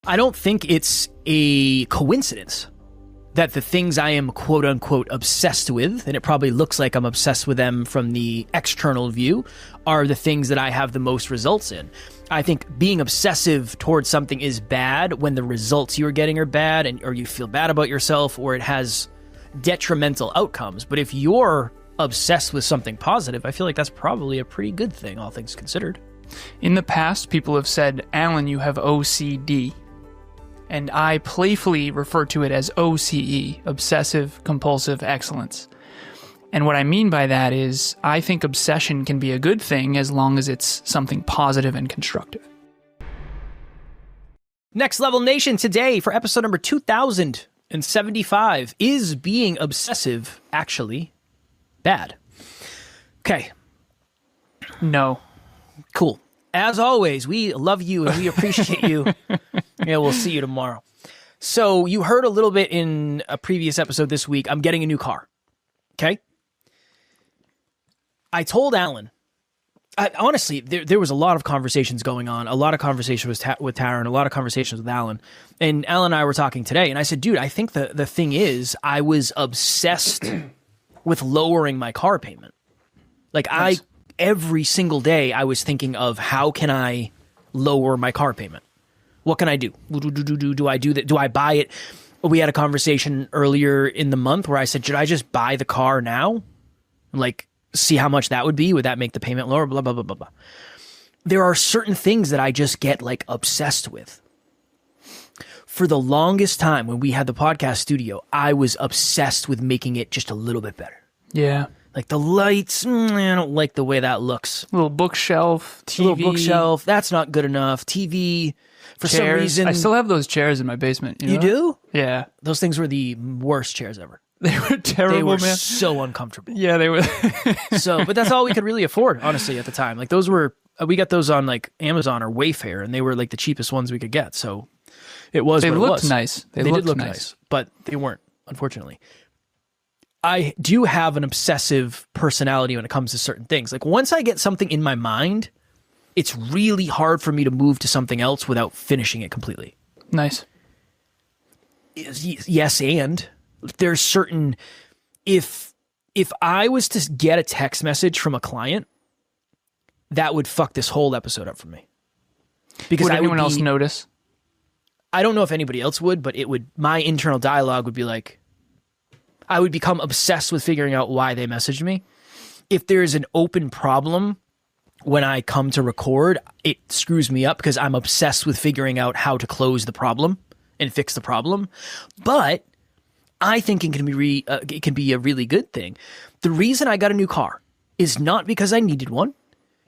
I don't think it's a coincidence that the things I am quote unquote obsessed with, and it probably looks like I'm obsessed with them from the external view, are the things that I have the most results in. I think being obsessive towards something is bad when the results you're getting are bad, or you feel bad about yourself, or it has detrimental outcomes. But if you're obsessed with something positive, I feel like that's probably a pretty good thing, all things considered. In the past, people have said, Alan, you have OCD. And I playfully refer to it as OCE, Obsessive Compulsive Excellence. And what I mean by that is, I think obsession can be a good thing as long as it's something positive and constructive. Next Level Nation today for episode number 2075. Is being obsessive actually bad? Okay. No. Cool. As always, we love you and we appreciate you. Yeah, we'll see you tomorrow. So you heard a little bit in a previous episode this week, I'm getting a new car. Okay? I told Alan, honestly, there was a lot of conversations going on, a lot of conversations with Tara and a lot of conversations with Alan. And Alan and I were talking today, and I said, dude, I think the thing is, I was obsessed with lowering my car payment. Like, nice. Every single day, I was thinking of how can I lower my car payment? What can I do? Do I do that? Do I buy it? We had a conversation earlier in the month where I said, should I just buy the car now? Like, see how much that would be? Would that make the payment lower? Blah, blah, blah, blah, blah. There are certain things that I just get like obsessed with. For the longest time when we had the podcast studio, I was obsessed with making it just a little bit better. Yeah. Like the lights, I don't like the way that looks. Little bookshelf, TV. Little bookshelf, that's not good enough. TV, for chairs. Some reason. I still have those chairs in my basement. You know? Do? Yeah. Those things were the worst chairs ever. They were terrible, They were man. so uncomfortable. Yeah, they were. But that's all we could really afford, honestly, at the time. Like those were, we got those on like Amazon or Wayfair, and they were like the cheapest ones we could get. So it was. They what looked it was. nice. They did look nice, but they weren't, unfortunately. I do have an obsessive personality when it comes to certain things. Like once I get something in my mind, it's really hard for me to move to something else without finishing it completely. Nice. Yes, and there's certain, if I was to get a text message from a client, that would fuck this whole episode up for me. Because would anyone else notice? I don't know if anybody else would, but it would. My internal dialogue would be like, I would become obsessed with figuring out why they messaged me. If there's an open problem when I come to record, it screws me up because I'm obsessed with figuring out how to close the problem and fix the problem. But I think it can be a really good thing. The reason I got a new car is not because I needed one.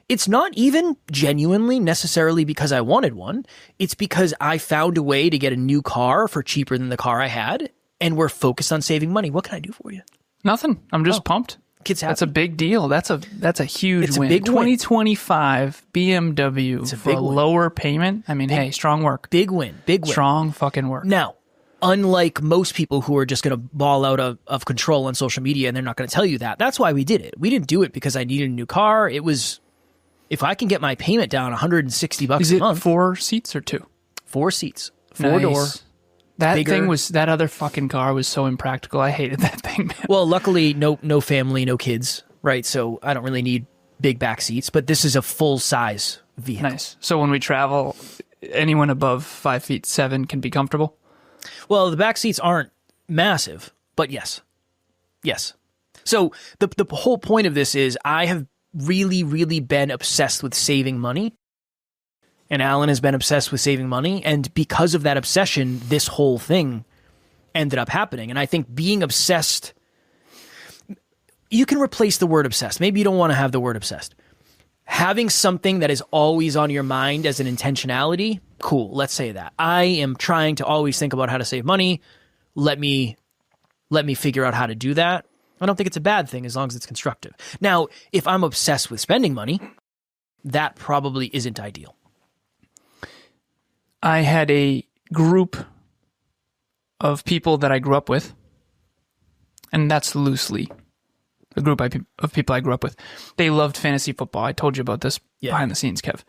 It's not even genuinely necessarily because I wanted one. It's because I found a way to get a new car for cheaper than the car I had. And we're focused on saving money. What can I do for you? Nothing. I'm just pumped. Kids happy. That's a big deal. That's a huge it's win. A big 2025 BMW it's a for a lower payment. I mean, hey, strong work. Big win. Big win. Strong fucking work. Now, unlike most people who are just going to ball out of control on social media and they're not going to tell you that, that's why we did it. We didn't do it because I needed a new car. It was, if I can get my payment down $160 a month. Is it 4 seats or 2? 4 seats. 4-door. That bigger. thing was, that other fucking car was so impractical. I hated that thing, man. Well, luckily, no family, no kids, right? So I don't really need big back seats, but this is a full-size vehicle. Nice. So when we travel, anyone above 5'7" can be comfortable? Well, the back seats aren't massive, but yes. Yes. So the whole point of this is I have really, really been obsessed with saving money. And Alan has been obsessed with saving money. And because of that obsession, this whole thing ended up happening. And I think being obsessed, you can replace the word obsessed. Maybe you don't want to have the word obsessed. Having something that is always on your mind as an intentionality, cool, let's say that. I am trying to always think about how to save money. Let me figure out how to do that. I don't think it's a bad thing as long as it's constructive. Now, if I'm obsessed with spending money, that probably isn't ideal. I had a group of people that I grew up with, and that's loosely a group of people I grew up with. They loved fantasy football. I told you about this behind the scenes, Kev.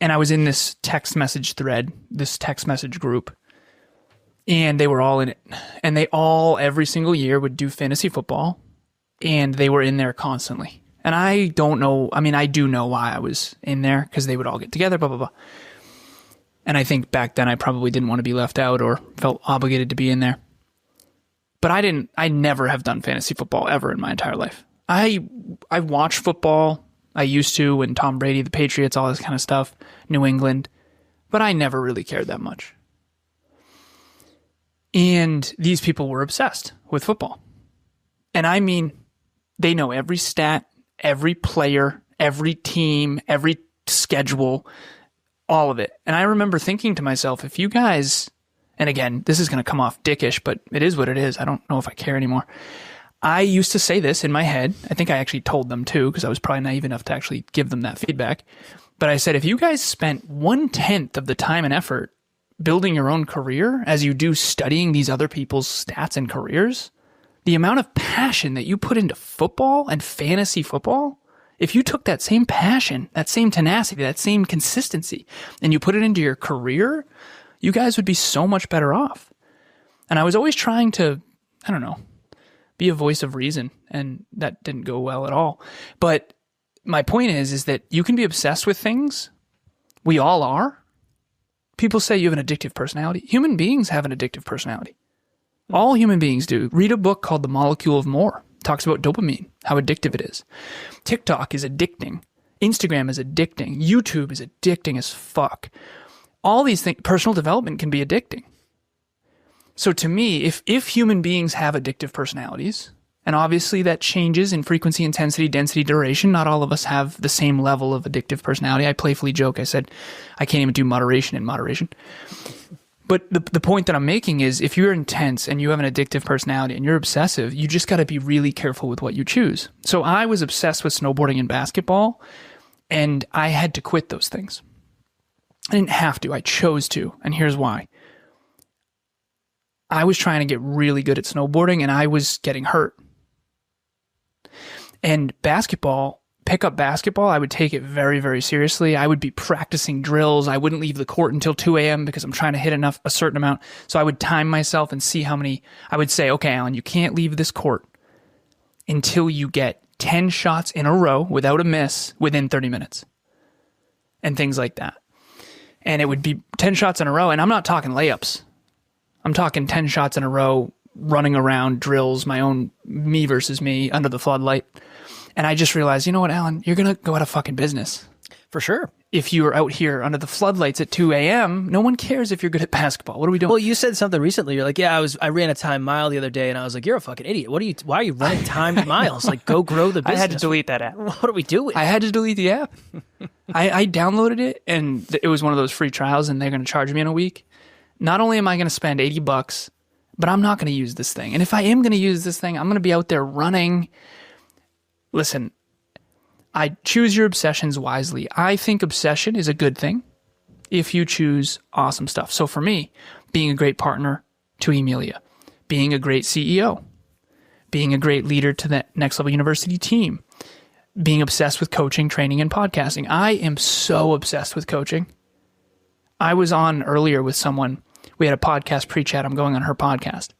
And I was in this text message thread, this text message group, and they were all in it. And they all, every single year, would do fantasy football, and they were in there constantly. And I don't know, I mean, I do know why I was in there, because they would all get together, blah, blah, blah. And I think back then I probably didn't want to be left out or felt obligated to be in there. But I never have done fantasy football ever in my entire life. I watch football. I used to when Tom Brady, the Patriots, all this kind of stuff, New England. But I never really cared that much. And these people were obsessed with football. And I mean, they know every stat, every player, every team, every schedule, all of it. And I remember thinking to myself, if you guys, and again, this is going to come off dickish, but it is what it is. I don't know if I care anymore. I used to say this in my head. I think I actually told them too, because I was probably naive enough to actually give them that feedback. But I said, if you guys spent 1/10 of the time and effort building your own career as you do studying these other people's stats and careers, the amount of passion that you put into football and fantasy football, if you took that same passion, that same tenacity, that same consistency, and you put it into your career, you guys would be so much better off. And I was always trying to, I don't know, be a voice of reason, and that didn't go well at all. But my point is that you can be obsessed with things. We all are. People say you have an addictive personality. Human beings have an addictive personality. All human beings do. Read a book called The Molecule of More. It talks about dopamine, how addictive it is. TikTok is addicting. Instagram is addicting. YouTube is addicting as fuck. All these things, personal development can be addicting. So to me, if human beings have addictive personalities, and obviously that changes in frequency, intensity, density, duration, not all of us have the same level of addictive personality. I playfully joke, I said, I can't even do moderation in moderation. But the point that I'm making is, if you're intense and you have an addictive personality and you're obsessive, you just got to be really careful with what you choose. So I was obsessed with snowboarding and basketball, and I had to quit those things. I didn't have to. I chose to. And here's why. I was trying to get really good at snowboarding, and I was getting hurt. And basketball, pickup basketball, I would take it very, very seriously. I would be practicing drills. I wouldn't leave the court until 2 a.m. because I'm trying to hit a certain amount. So I would time myself and see how many. I would say, okay, Alan, you can't leave this court until you get 10 shots in a row without a miss within 30 minutes. And things like that. And it would be 10 shots in a row. And I'm not talking layups. I'm talking 10 shots in a row, running around, drills, my own me versus me under the floodlight. And I just realized, you know what, Alan, you're going to go out of fucking business. For sure. If you are out here under the floodlights at 2 a.m., no one cares if you're good at basketball. What are we doing? Well, you said something recently. You're like, yeah, I ran a time mile the other day, and I was like, you're a fucking idiot. Why are you running timed miles? Like, go grow the business. I had to delete that app. What are we doing? I had to delete the app. I downloaded it, and it was one of those free trials, and they're going to charge me in a week. Not only am I going to spend $80, but I'm not going to use this thing. And if I am going to use this thing, I'm going to be out there running. Listen, I choose your obsessions wisely. I think obsession is a good thing if you choose awesome stuff. So for me, being a great partner to Emilia, being a great CEO, being a great leader to the Next Level University team, being obsessed with coaching, training, and podcasting. I am so obsessed with coaching. I was on earlier with someone. We had a podcast pre-chat. I'm going on her podcast.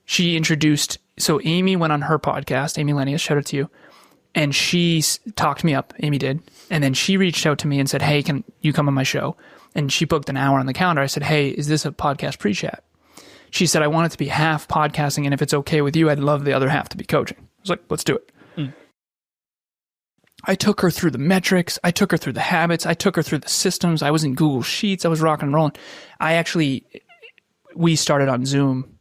She introduced, so Amy went on her podcast, Amy Lennius, shout out to you. And she talked me up, Amy did. And then she reached out to me and said, hey, can you come on my show? And she booked an hour on the calendar. I said, hey, is this a podcast pre-chat? She said, I want it to be half podcasting, and if it's okay with you, I'd love the other half to be coaching. I was like, let's do it. I took her through the metrics. I took her through the habits. I took her through the systems. I was in Google Sheets. I was rocking and rolling. We started on Zoom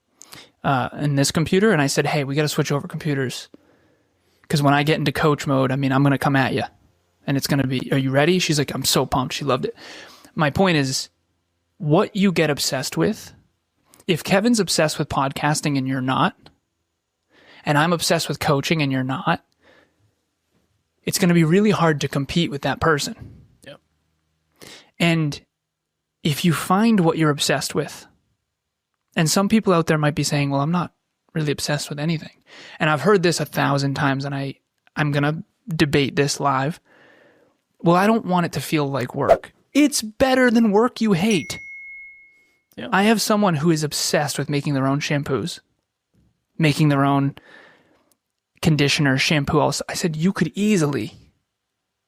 in this computer, and I said, hey, we got to switch over computers. Because when I get into coach mode, I mean, I'm going to come at you. And it's going to be, are you ready? She's like, I'm so pumped. She loved it. My point is, what you get obsessed with, if Kevin's obsessed with podcasting and you're not, and I'm obsessed with coaching and you're not, it's going to be really hard to compete with that person. Yep. And if you find what you're obsessed with, and some people out there might be saying, well, I'm not really obsessed with anything. And I've heard this 1,000 times, and I'm going to debate this live. Well, I don't want it to feel like work. It's better than work you hate. Yeah. I have someone who is obsessed with making their own shampoos, making their own conditioner, shampoo. I said,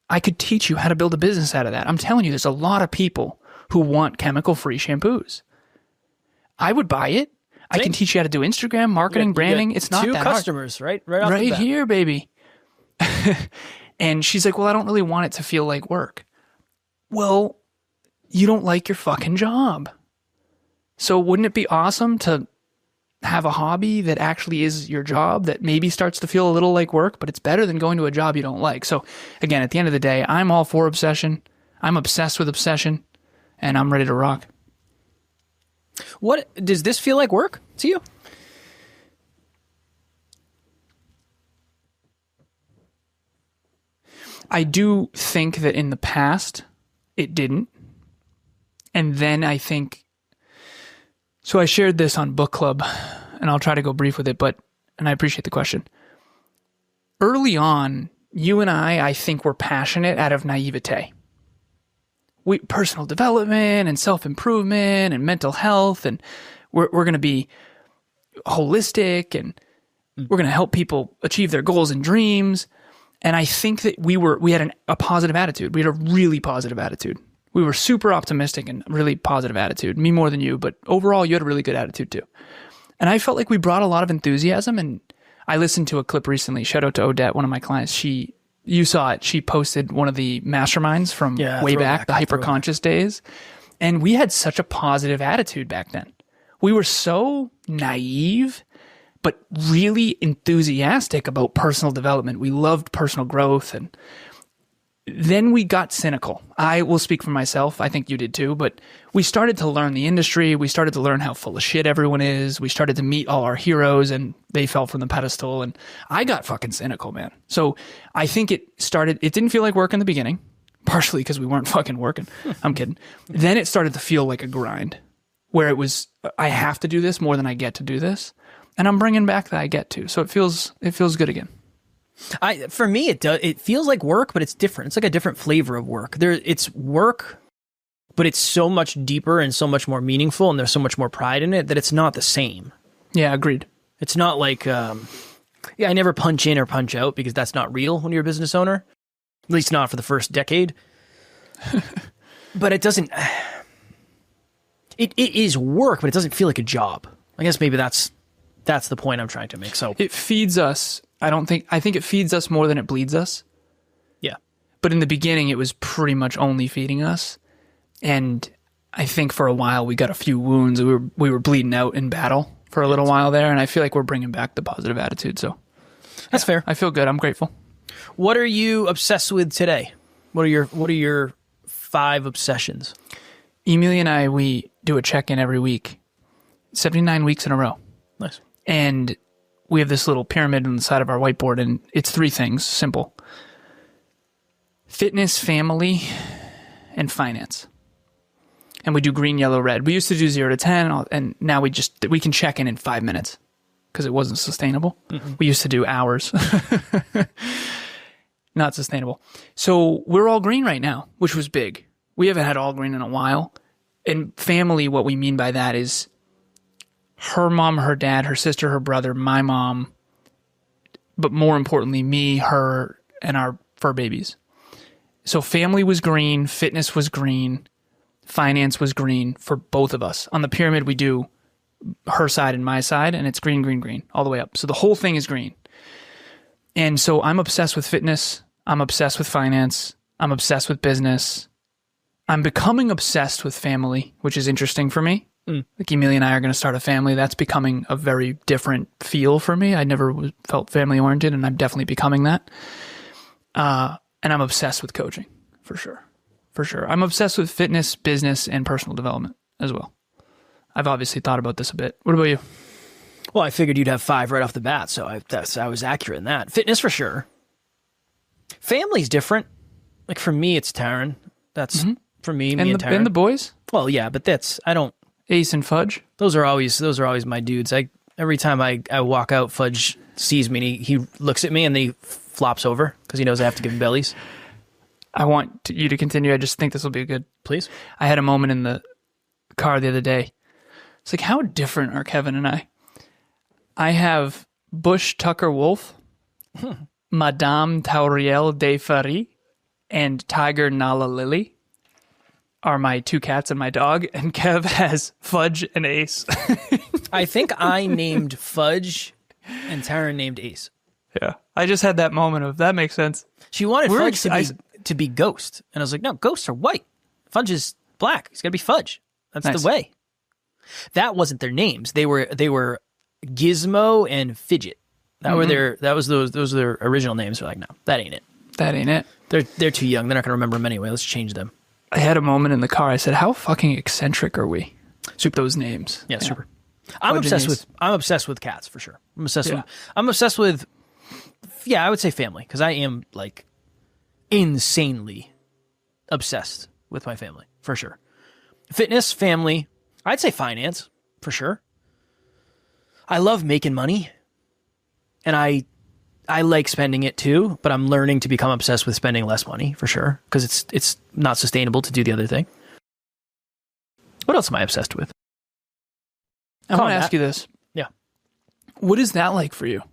I could teach you how to build a business out of that. I'm telling you, there's a lot of people who want chemical-free shampoos. I would buy it. I can teach you how to do Instagram, marketing, branding. It's not that hard. 2 customers, right? Off right the bat. here, baby. And she's like, well, I don't really want it to feel like work. Well, you don't like your fucking job. So wouldn't it be awesome to have a hobby that actually is your job that maybe starts to feel a little like work, but it's better than going to a job you don't like? So again, at the end of the day, I'm all for obsession. I'm obsessed with obsession, and I'm ready to rock. What does this feel like work to you? I do think that in the past it didn't. And then I think, so I shared this on book club, and I'll try to go brief with it, and I appreciate the question. Early on, you and I think, were passionate out of naivete. Personal development and self-improvement and mental health, and we're going to be holistic, and we're going to help people achieve their goals and dreams. And I think that we had a positive attitude. We had a really positive attitude. We were super optimistic and really positive attitude. Me more than you, but overall, you had a really good attitude too. And I felt like we brought a lot of enthusiasm. And I listened to a clip recently. Shout out to Odette, one of my clients. You saw it. She posted one of the masterminds from way back, the hyperconscious days. And we had such a positive attitude back then. We were so naive, but really enthusiastic about personal development. We loved personal growth. And then we got cynical. I will speak for myself. I think you did too. But we started to learn the industry. We started to learn how full of shit everyone is. We started to meet all our heroes, and they fell from the pedestal. And I got fucking cynical, man. So I think it didn't feel like work in the beginning, partially because we weren't fucking working. I'm kidding. Then it started to feel like a grind, where it was, I have to do this more than I get to do this. And I'm bringing back that I get to. So it feels good again. For me, it feels like work, but it's different. It's like a different flavor of work. It's work, but it's so much deeper and so much more meaningful, and there's so much more pride in it that it's not the same. Yeah, agreed. It's not like, I never punch in or punch out, because that's not real when you're a business owner. At least not for the first decade. But it doesn't. It is work, but it doesn't feel like a job. I guess maybe that's the point I'm trying to make. So it feeds us. I think it feeds us more than it bleeds us. Yeah. But in the beginning, it was pretty much only feeding us. And I think for a while, we got a few wounds. We were bleeding out in battle for a little while there. And I feel like we're bringing back the positive attitude. So that's fair. I feel good. I'm grateful. What are you obsessed with today? What are your 5 obsessions? Emilia and I, we do a check-in every week, 79 weeks in a row. Nice. And we have this little pyramid on the side of our whiteboard, and it's 3 things, simple. Fitness, family, and finance. And we do green, yellow, red. We used to do 0 to 10, and now we can check in 5 minutes because it wasn't sustainable. Mm-hmm. We used to do hours. Not sustainable. So we're all green right now, which was big. We haven't had all green in a while. And family, what we mean by that is her mom, her dad, her sister, her brother, my mom, but more importantly, me, her, and our fur babies. So family was green, fitness was green, finance was green for both of us. On the pyramid, we do her side and my side, and it's green, green, green, all the way up. So the whole thing is green. And so I'm obsessed with fitness. I'm obsessed with finance. I'm obsessed with business. I'm becoming obsessed with family, which is interesting for me. Like Emilia and I are going to start a family. That's becoming a very different feel for me. I never felt family oriented, and I'm definitely becoming that. And I'm obsessed with coaching, for sure. For sure. I'm obsessed with fitness, business, and personal development as well. I've obviously thought about this a bit. What about you? Well, I figured you'd have 5 right off the bat, so I was accurate in that. Fitness for sure. Family's different. Like for me, it's Taryn. That's for me and Taryn. And the boys? Well, yeah, but Ace and Fudge? Those are always my dudes. Every time I walk out, Fudge sees me and he looks at me and then he flops over because he knows I have to give him bellies. I want you to continue. I just think this will be a good. Please. I had a moment in the car the other day. It's like, how different are Kevin and I? I have Bush Tucker Wolf, Madame Tauriel de Ferry, and Tiger Nala Lily are my 2 cats and my dog, and Kev has Fudge and Ace. I think I named Fudge and Taryn named Ace. Yeah. I just had that moment of, that makes sense. She wanted Fudge to be Ghost. And I was like, no, ghosts are white. Fudge is black. He's got to be Fudge. That's Nice. the way. That wasn't their names. They were Gizmo and Fidget. Those were their original names. They're like, no, that ain't it. That ain't it. They're too young. They're not going to remember them anyway. Let's change them. I had a moment in the car. I said, how fucking eccentric are we? Those names. Yeah, super. I'm obsessed with cats for sure. I'm obsessed with I would say family, because I am like insanely obsessed with my family for sure. Fitness, family, I'd say finance for sure. I love making money, and I like spending it too, but I'm learning to become obsessed with spending less money for sure, because it's not sustainable to do the other thing. What else am I obsessed with? I want to ask you this. Yeah. What is that like for you?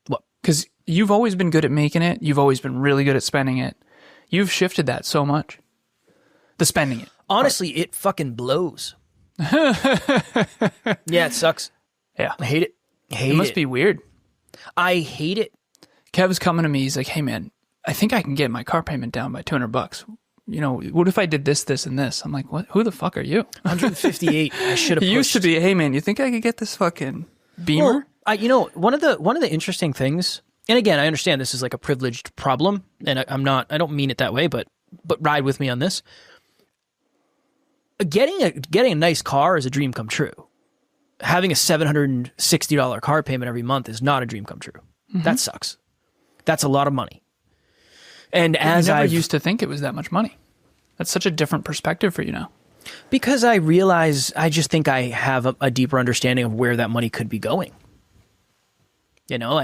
What? Because you've always been good at making it. You've always been really good at spending it. You've shifted that so much. The spending it. Honestly, it fucking blows. Yeah, it sucks. Yeah. I hate it. It must be weird. I hate it. Kev's coming to me. He's like, hey, man, I think I can get my car payment down by $200. You know, what if I did this, this, and this? I'm like, what? Who the fuck are you? 158. I should have. He used to be, hey, man, you think I could get this fucking Beamer? Well, one of the interesting things, and again, I understand this is like a privileged problem, and I don't mean it that way, but ride with me on this. Getting a nice car is a dream come true. Having a $760 car payment every month is not a dream come true. Mm-hmm. That sucks. That's a lot of money. And as I used to think it was that much money. That's such a different perspective for you now. Because I realize, I just think I have a deeper understanding of where that money could be going. You know,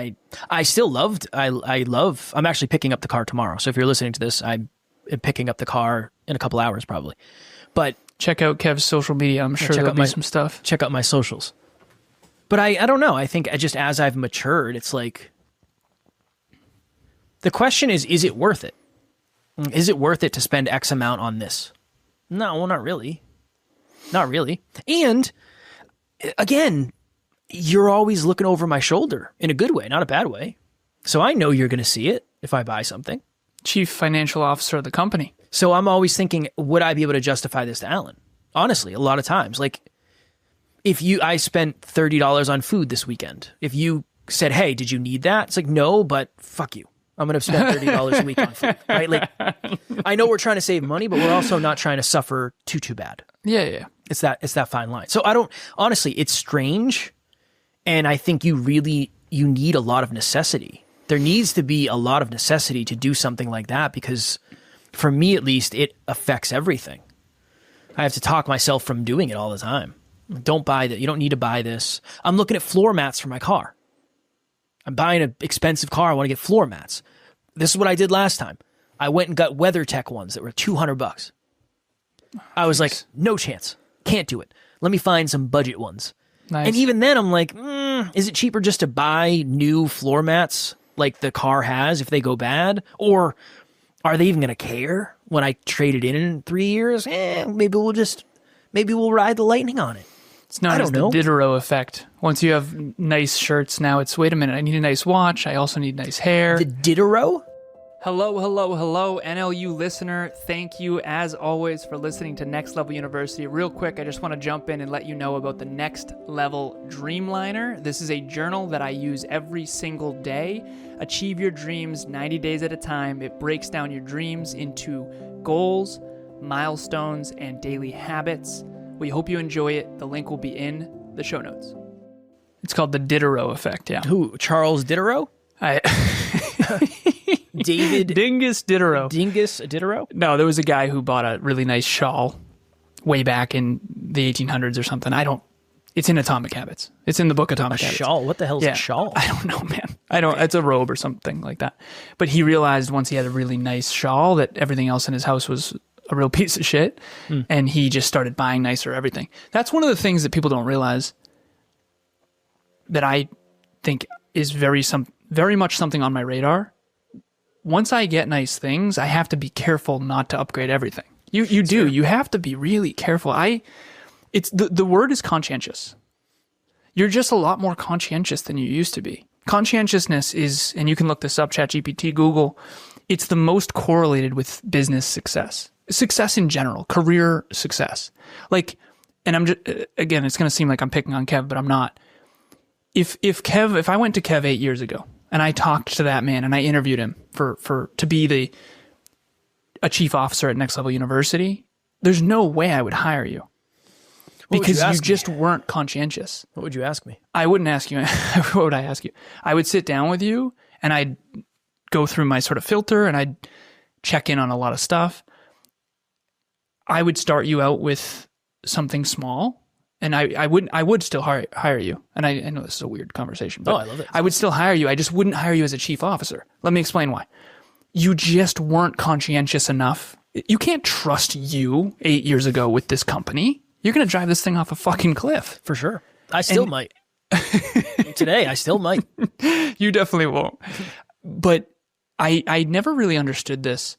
I still loved, I'm actually picking up the car tomorrow. So if you're listening to this, I'm picking up the car in a couple hours probably. But check out Kev's social media. I'm sure there'll be some stuff. Check out my socials. But I don't know. I think just as I've matured, it's like, the question is it worth it? Is it worth it to spend X amount on this? No, well, not really. Not really. And again, you're always looking over my shoulder in a good way, not a bad way. So I know you're going to see it if I buy something. Chief financial officer of the company. So I'm always thinking, would I be able to justify this to Alan? Honestly, a lot of times. Like, I spent $30 on food this weekend. If you said, hey, did you need that? It's like, no, but fuck you. I'm going to spend $30 a week on food, right? Like, I know we're trying to save money, but we're also not trying to suffer too bad. Yeah. It's that fine line. So honestly, it's strange. And I think you need a lot of necessity. There needs to be a lot of necessity to do something like that, because for me, at least, it affects everything. I have to talk myself from doing it all the time. Don't buy that. You don't need to buy this. I'm looking at floor mats for my car. I'm buying an expensive car. I want to get floor mats. This is what I did last time. I went and got WeatherTech ones that were $200. I was like, no chance. Can't do it. Let me find some budget ones. Nice. And even then, I'm like, is it cheaper just to buy new floor mats like the car has if they go bad? Or are they even going to care when I trade it in 3 years? Maybe we'll ride the lightning on it. It's known as the Diderot effect. Once you have nice shirts, now it's, wait a minute, I need a nice watch. I also need nice hair. The Diderot? Hello, NLU listener. Thank you, as always, for listening to Next Level University. Real quick, I just want to jump in and let you know about the Next Level Dreamliner. This is a journal that I use every single day. Achieve your dreams 90 days at a time. It breaks down your dreams into goals, milestones, and daily habits. We hope you enjoy it. The link will be in the show notes. It's called the Diderot effect, yeah. Who? Charles Diderot? David Dingus Diderot. Dingus Diderot? No, there was a guy who bought a really nice shawl way back in the 1800s or something. It's in Atomic Habits. It's in the book Atomic Habits. Shawl? What the hell is a shawl? I don't know, man. I don't, it's a robe or something like that. But he realized once he had a really nice shawl that everything else in his house was a real piece of shit. And he just started buying nicer everything. That's one of the things that people don't realize that I think is very much something on my radar. Once I get nice things, I have to be careful not to upgrade everything. You do. You have to be really careful. It's the word is conscientious. You're just a lot more conscientious than you used to be. Conscientiousness is, and you can look this up, ChatGPT, Google, it's the most correlated with business success. Success in general, career success. Like, and I'm just, again, it's going to seem like I'm picking on Kev, but I'm not. If I went to Kev 8 years ago and I talked to that man and I interviewed him to be a chief officer at Next Level University, there's no way I would hire you. Because you just weren't conscientious. What would you ask me? I wouldn't ask you. What would I ask you? I would sit down with you and I'd go through my sort of filter and I'd check in on a lot of stuff. I would start you out with something small and I would still hire you. And I know this is a weird conversation, but I love it. I would still hire you. I just wouldn't hire you as a chief officer. Let me explain why. You just weren't conscientious enough. You can't trust you 8 years ago with this company. You're going to drive this thing off a fucking cliff. For sure. I still might. Today, I still might. You definitely won't. But I never really understood this.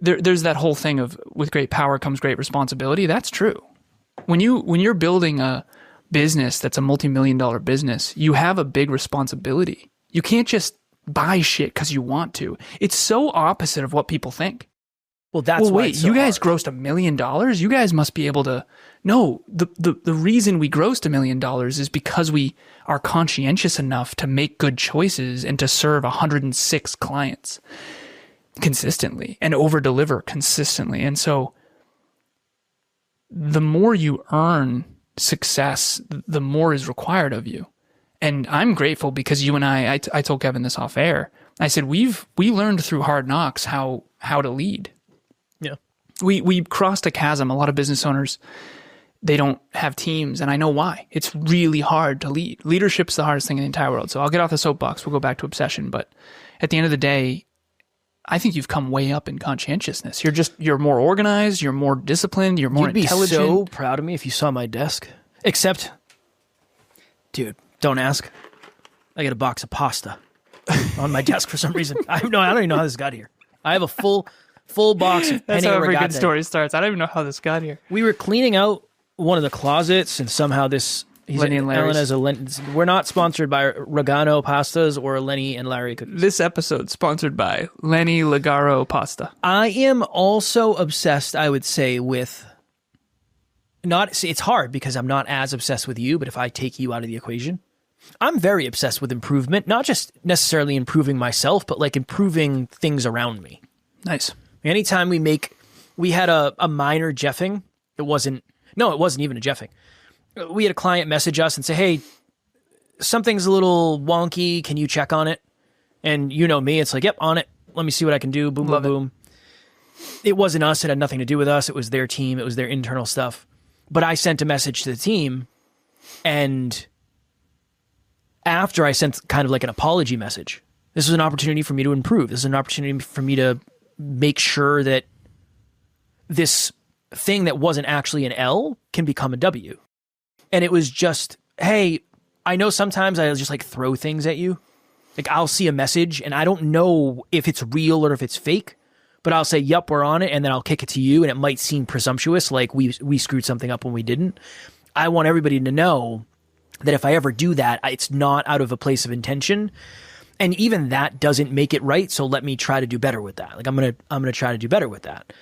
There's that whole thing of with great power comes great responsibility. That's true. When you're building a business that's a multi-million-dollar business, you have a big responsibility. You can't just buy shit because you want to. It's so opposite of what people think. Well, that's why it's so you guys hard. grossed $1 million. You guys must be able to. No, the reason we grossed $1 million is because we are conscientious enough to make good choices and to serve 106 clients consistently and over deliver consistently. And so the more you earn success, the more is required of you. And I'm grateful because you and I told Kevin this off air. I said, we learned through hard knocks how to lead. Yeah. We crossed a chasm. A lot of business owners, they don't have teams, and I know why. It's really hard to lead. Leadership's the hardest thing in the entire world. So I'll get off the soapbox. We'll go back to obsession. But at the end of the day, I think you've come way up in conscientiousness. You're more organized. You're more disciplined. You're more intelligent. You'd be so proud of me if you saw my desk. Except, dude, don't ask. I got a box of pasta on my desk for some reason. I don't even know how this got here. I have a full box of That's penne how every rigate. good story starts. I don't even know how this got here. We were cleaning out one of the closets, and somehow this... Lenny and Larry's. We're not sponsored by Regano pastas or Lenny and Larry cookies. This episode sponsored by Lenny Ligaro Pasta. I am also obsessed, I would say, with... It's hard because I'm not as obsessed with you, but if I take you out of the equation, I'm very obsessed with improvement, not just necessarily improving myself, but like improving things around me. Nice. Anytime we had a minor jeffing, it wasn't even a jeffing. We had a client message us and say, hey, something's a little wonky. Can you check on it? And you know me, it's like, yep, on it. Let me see what I can do. Boom, Love boom, boom. It wasn't us. It had nothing to do with us. It was their team. It was their internal stuff. But I sent a message to the team, and after I sent kind of like an apology message, this was an opportunity for me to improve. This is an opportunity for me to make sure that this thing that wasn't actually an L can become a W. And it was just, hey, I know sometimes I just like throw things at you. Like I'll see a message and I don't know if it's real or if it's fake, but I'll say, yep, we're on it. And then I'll kick it to you. And it might seem presumptuous, like we screwed something up when we didn't. I want everybody to know that if I ever do that, it's not out of a place of intention. And even that doesn't make it right. So let me try to do better with that. Like I'm going to try to do better with that.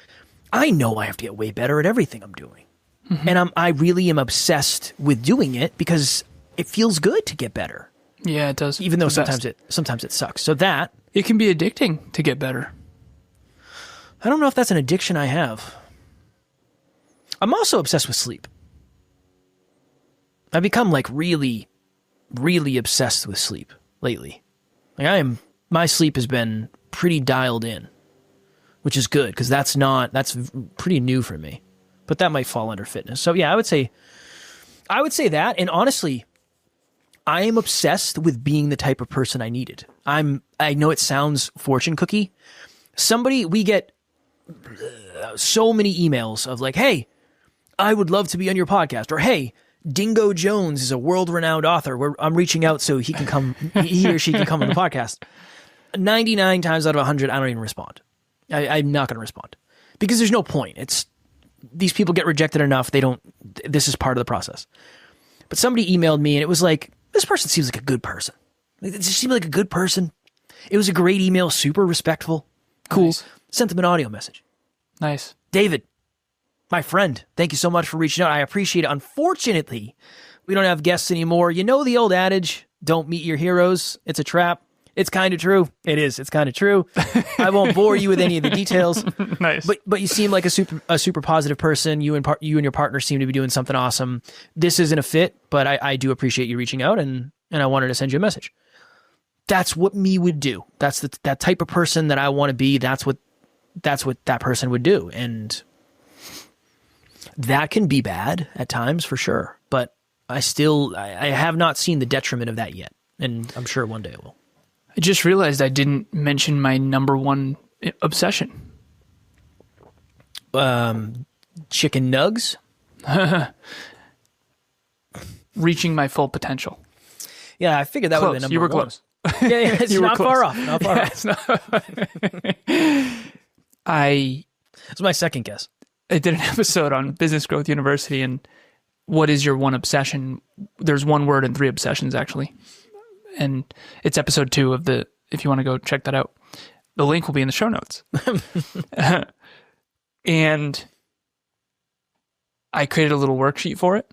I know I have to get way better at everything I'm doing. Mm-hmm. And I really am obsessed with doing it because it feels good to get better. Yeah, it does. Even though sometimes it sucks. So that... It can be addicting to get better. I don't know if that's an addiction I have. I'm also obsessed with sleep. I've become like really, really obsessed with sleep lately. Like my sleep has been pretty dialed in, which is good because that's pretty new for me. But that might fall under fitness. So yeah, I would say that. And honestly, I am obsessed with being the type of person I needed. I know it sounds fortune cookie. We get so many emails of like, hey, I would love to be on your podcast, or hey, Dingo Jones is a world-renowned author where I'm reaching out so he or she can come on the podcast. 99 times out of 100, I don't even respond. I'm not going to respond because there's no point. These people get rejected enough. This is part of the process. But somebody emailed me and it was like, this person seems like a good person. It just seemed like a good person. It was a great email, super respectful. Cool. Nice. Sent them an audio message. Nice. David, my friend, thank you so much for reaching out. I appreciate it. Unfortunately, we don't have guests anymore. You know the old adage, don't meet your heroes. It's a trap. It's kind of true. It is. It's kind of true. I won't bore you with any of the details. Nice. But you seem like a super positive person. You and your partner seem to be doing something awesome. This isn't a fit, but I do appreciate you reaching out, and I wanted to send you a message. That's what me would do. That's that type of person that I want to be. That's what that person would do. And that can be bad at times for sure. But I have not seen the detriment of that yet. And I'm sure one day I will. I just realized I didn't mention my number one obsession. Chicken nugs? Reaching my full potential. Yeah, I figured that would have been number one. You were close. Yeah, it's not close. far off. Not far off. That's my second guess. I did an episode on Business Growth University and what is your one obsession? There's one word and 3 obsessions, actually. And it's episode 2 of if you want to go check that out. The link will be in the show notes. And I created a little worksheet for it.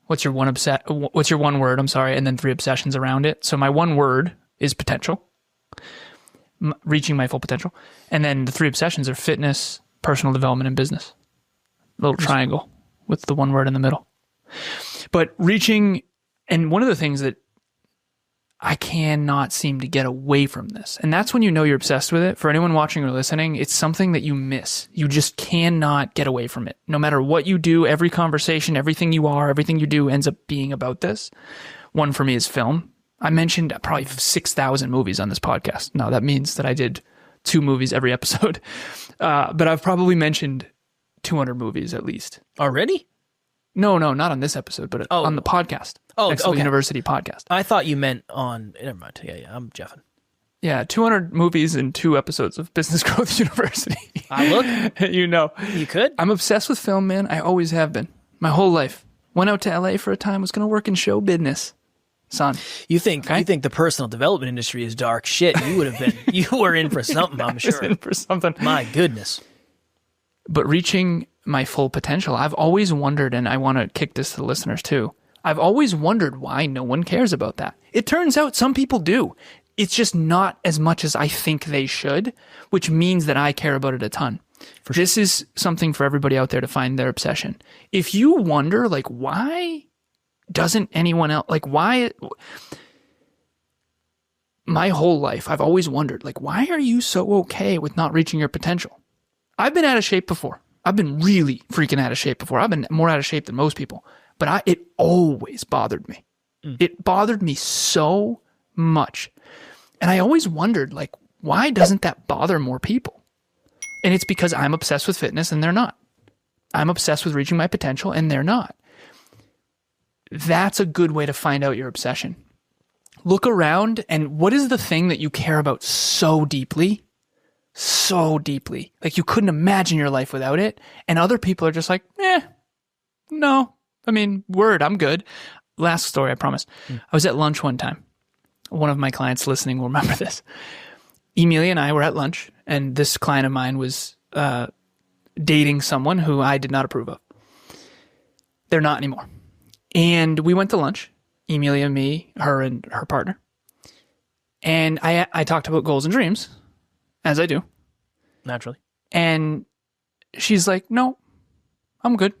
What's your one word? I'm sorry. And then 3 obsessions around it. So my one word is potential, reaching my full potential. And then the 3 obsessions are fitness, personal development, and business. Little triangle with the one word in the middle. But reaching, and one of the things that I cannot seem to get away from this. And that's when you know you're obsessed with it. For anyone watching or listening, it's something that you miss. You just cannot get away from it. No matter what you do, every conversation, everything you are, everything you do ends up being about this. One for me is film. I mentioned probably 6,000 movies on this podcast. Now that means that I did 2 movies every episode. But I've probably mentioned 200 movies at least. Already? No, not on this episode, but on the podcast. Next Level University podcast. I thought you meant on... Never mind. Yeah, I'm jeffing. Yeah, 200 movies and 2 episodes of Business Growth University. Look. You know. You could. I'm obsessed with film, man. I always have been. My whole life. Went out to LA for a time, was going to work in show business. Son. You think the personal development industry is dark shit. You would have been... You were in for something, I'm sure. In for something. My goodness. But reaching my full potential, I've always wondered, and I want to kick this to the listeners too, I've always wondered why no one cares about that. It turns out some people do. It's just not as much as I think they should, which means that I care about it a ton. This is something for everybody out there to find their obsession. If you wonder, like, why doesn't anyone else, like, why... My whole life, I've always wondered, like, why are you so okay with not reaching your potential? I've been out of shape before. I've been really freaking out of shape before. I've been more out of shape than most people. But it always bothered me. It bothered me so much. And I always wondered, like, why doesn't that bother more people? And it's because I'm obsessed with fitness and they're not. I'm obsessed with reaching my potential and they're not. That's a good way to find out your obsession. Look around and what is the thing that you care about so deeply? So deeply. Like you couldn't imagine your life without it. And other people are just like, no. I mean, I'm good. Last story, I promise. I was at lunch one time. One of my clients listening will remember this. Emilia and I were at lunch, and this client of mine was dating someone who I did not approve of. They're not anymore. And we went to lunch, Emilia, me, her, and her partner. And I talked about goals and dreams, as I do. Naturally. And she's like, no, I'm good.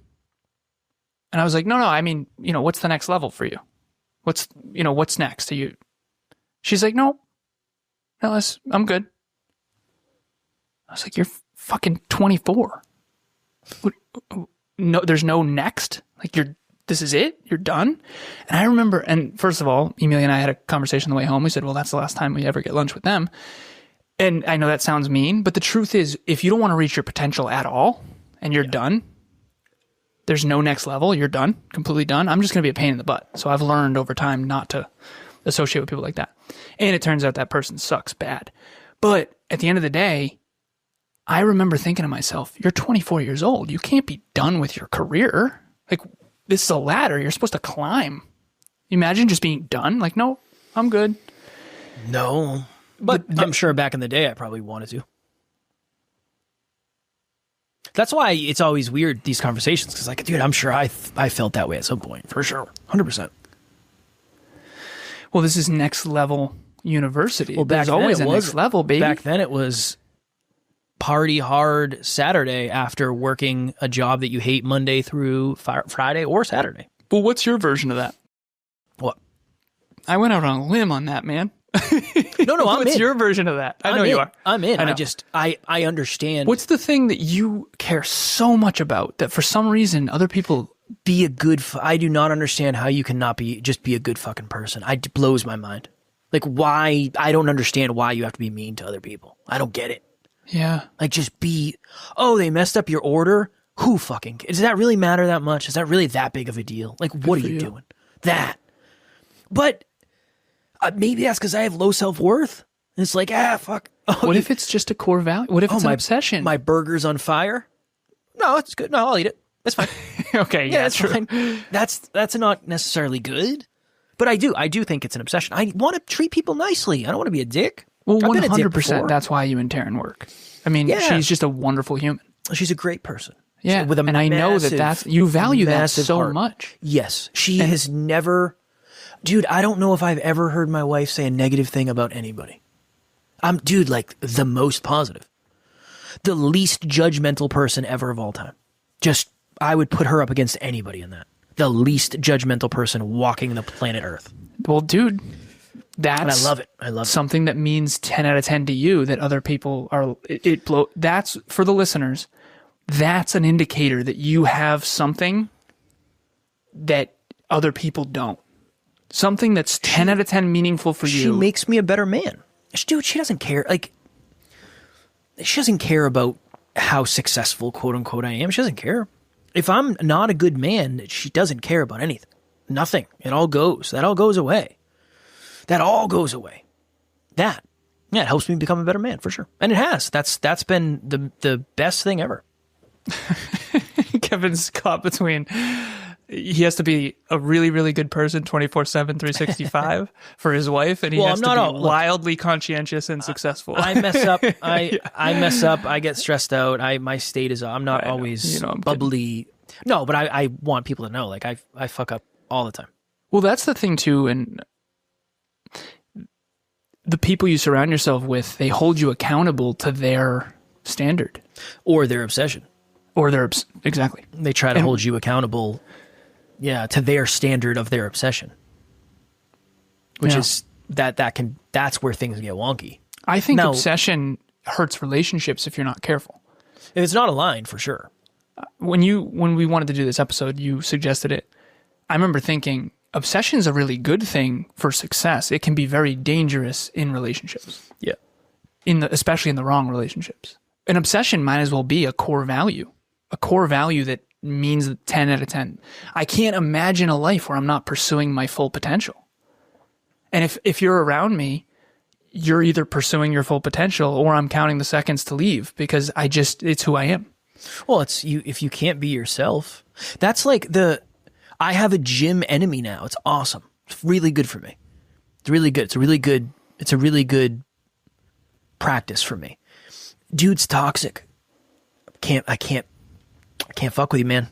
And I was like, no, I mean, what's the next level for you? What's next? Are you? She's like, no, I'm good. I was like, you're fucking 24. No, there's no next. Like this is it? You're done? And I remember, and first of all, Emilia and I had a conversation on the way home. We said, well, that's the last time we ever get lunch with them. And I know that sounds mean, but the truth is, if you don't want to reach your potential at all and you're done, there's no next level, you're done, completely done. I'm just going to be a pain in the butt. So I've learned over time not to associate with people like that. And it turns out that person sucks bad. But at the end of the day, I remember thinking to myself, you're 24 years old. You can't be done with your career. Like, this is a ladder. You're supposed to climb. Imagine just being done. Like, no, I'm good. No. But I'm sure back in the day, I probably wanted to. That's why it's always weird, these conversations, because, like, dude, I'm sure I felt that way at some point, for sure. 100%. Well, this is Next Level University. Well, There's always a next level, baby. Back then it was party hard Saturday after working a job that you hate Monday through Friday or Saturday. Well, what's your version of that? What? I went out on a limb on that, man. No, I'm What's in. your version of that? I know you are. I'm in. I know. I understand. What's the thing that you care so much about that for some reason other people... Be a good... I do not understand how you cannot just be a good fucking person. It blows my mind. Like, why... I don't understand why you have to be mean to other people. I don't get it. Yeah. Like, just be... Oh, they messed up your order? Who fucking... Does that really matter that much? Is that really that big of a deal? Like, what are you doing? That. But maybe that's because I have low self-worth. And it's like, fuck. Oh, what if it's just a core value? What if it's an obsession? My burger's on fire? No, it's good. No, I'll eat it. That's fine. Okay, yeah, that's true. fine. That's not necessarily good. But I do think it's an obsession. I want to treat people nicely. I don't want to be a dick. Well, I've been a dick 100%. before. That's why you and Taryn work. I mean, she's just a wonderful human. She's a great person. Yeah, with and I know that's you value that so heart. much. Yes, she has never. Dude, I don't know if I've ever heard my wife say a negative thing about anybody. Dude, like the most positive, the least judgmental person ever of all time. Just, I would put her up against anybody in that. The least judgmental person walking the planet Earth. Well, dude, that's... And I love it. I love something that means 10 out of 10 to you that other people are... That's, for the listeners, that's an indicator that you have something that other people don't. Something that's 10 out of 10 meaningful for you. She makes me a better man. Dude, she doesn't care. Like, she doesn't care about how successful, quote unquote, I am. She doesn't care. If I'm not a good man, she doesn't care about anything. Nothing. It all goes. That all goes away. That all goes away. That. Yeah, it helps me become a better man, for sure. And it has. That's been the best thing ever. Kevin's caught between... He has to be a really, really good person 24/7, 365 for his wife, and he has to be wildly conscientious and successful. I mess up. I mess up. I get stressed out. My state is... I'm not always bubbly. Kidding. No, but I want people to know, like, I fuck up all the time. Well, that's the thing, too, and the people you surround yourself with, they hold you accountable to their standard. Or their obsession. Or their... Exactly. They try to hold you accountable... Yeah, to their standard of their obsession, which is that's where things get wonky. I think obsession hurts relationships if you're not careful. If it's not aligned, for sure. When we wanted to do this episode, you suggested it. I remember thinking obsession is a really good thing for success. It can be very dangerous in relationships. Yeah, especially in the wrong relationships. An obsession might as well be a core value that means 10 out of 10. I can't imagine a life where I'm not pursuing my full potential. And if you're around me, you're either pursuing your full potential or I'm counting the seconds to leave because it's who I am. Well, it's you. If you can't be yourself, that's like I have a gym enemy now. It's awesome. It's really good for me. It's really good. It's a really good practice for me. Dude's toxic. I can't fuck with you, man.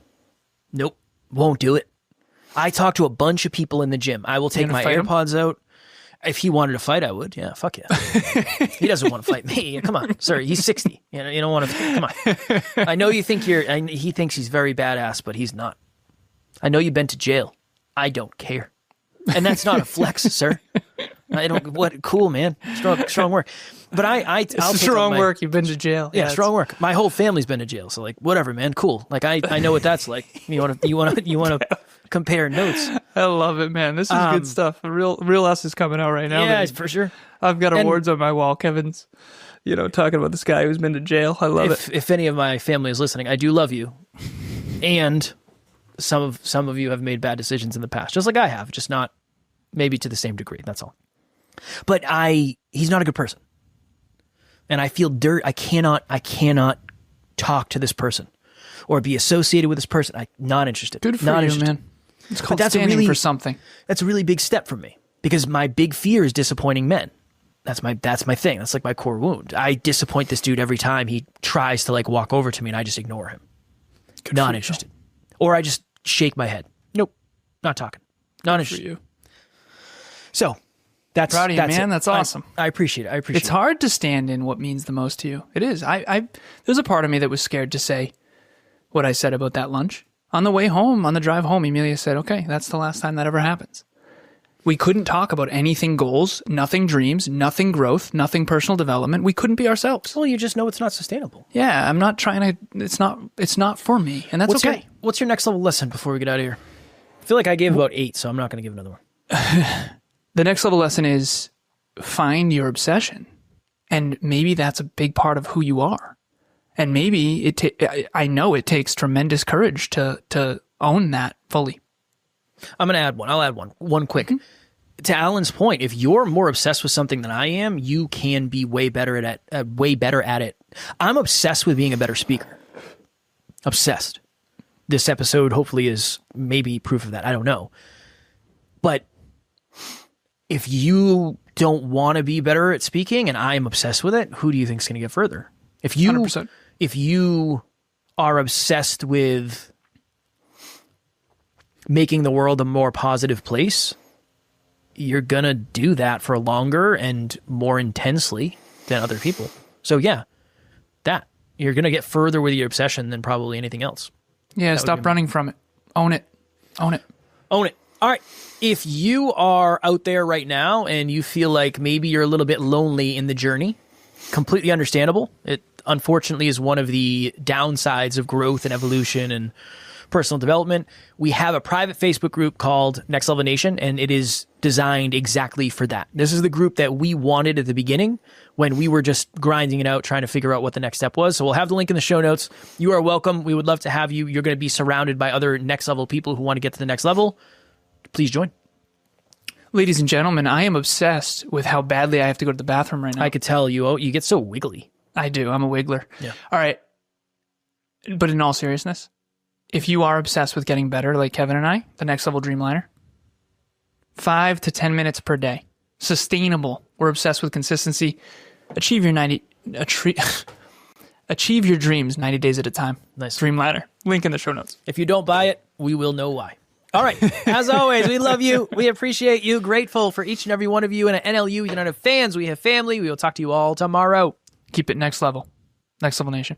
Nope. Won't do it. I talk to a bunch of people in the gym. I will take my AirPods out. If he wanted to fight, I would. Yeah, fuck yeah. He doesn't want to fight me. Come on. Sorry, he's 60. You don't want to... Come on. I know you think he thinks he's very badass, but he's not. I know you've been to jail. I don't care. And that's not a flex, sir. Cool, man. Strong work. But I'll strong work. You've been to jail. Yeah, strong work. My whole family's been to jail. So like, whatever, man. Cool. Like I know what that's like. You want to compare notes. I love it, man. This is good stuff. Real us is coming out right now. Yeah, for sure. I've got awards on my wall. Kevin's, talking about this guy who's been to jail. I love it. If any of my family is listening, I do love you. And some of you have made bad decisions in the past, just like I have, just not maybe to the same degree. That's all. But he's not a good person. And I feel I cannot talk to this person or be associated with this person. I'm not interested. Good for not you, interested. man. It's called standing for something. That's a really big step for me because my big fear is disappointing men. That's my thing. That's like my core wound. I disappoint this dude every time he tries to like walk over to me and I just ignore him. Good not interested. Or I just shake my head. Nope. Not talking. Not interested. For you. So that's proud of you, man. It. That's awesome. I appreciate it. It's hard to stand in what means the most to you. It is. There's a part of me that was scared to say what I said about that lunch. On the way home, on the drive home, Emilia said, okay, that's the last time that ever happens. We couldn't talk about anything goals, nothing dreams, nothing growth, nothing personal development. We couldn't be ourselves. Well, you just know it's not sustainable. Yeah, I'm not trying to, it's not for me. And that's okay. What's your next level lesson before we get out of here? I feel like I gave about 8, so I'm not going to give another one. The next level lesson is find your obsession. And maybe that's a big part of who you are. And maybe I know it takes tremendous courage to own that fully. I'm going to add one. I'll add one quick. Mm-hmm. To Alan's point, if you're more obsessed with something than I am, you can be way better at it. I'm obsessed with being a better speaker. Obsessed. This episode hopefully is maybe proof of that. I don't know. But if you don't want to be better at speaking and I am obsessed with it, who do you think is going to get further? If you 100%. If you are obsessed with making the world a more positive place, you're going to do that for longer and more intensely than other people. So yeah, that. You're going to get further with your obsession than probably anything else. Yeah, stop running from it. Own it. Own it. Own it. All right. If you are out there right now and you feel like maybe you're a little bit lonely in the journey, completely understandable. It unfortunately is one of the downsides of growth and evolution and personal development. We have a private Facebook group called Next Level Nation, and it is designed exactly for that. This is the group that we wanted at the beginning when we were just grinding it out, trying to figure out what the next step was. So we'll have the link in the show notes. You are welcome. We would love to have you. You're going to be surrounded by other next level people who want to get to the next level. Please join. Ladies and gentlemen, I am obsessed with how badly I have to go to the bathroom right now. I could tell you get so wiggly. I do. I'm a wiggler. Yeah. All right. But in all seriousness, if you are obsessed with getting better, like Kevin and I, the Next Level Dreamliner, 5 to 10 minutes per day. Sustainable. We're obsessed with consistency. Achieve your dreams 90 days at a time. Nice. Dreamliner. Link in the show notes. If you don't buy it, we will know why. All right. As always, we love you. We appreciate you. Grateful for each and every one of you. And at NLU, you don't have fans. We have family. We will talk to you all tomorrow. Keep it next level. Next Level Nation.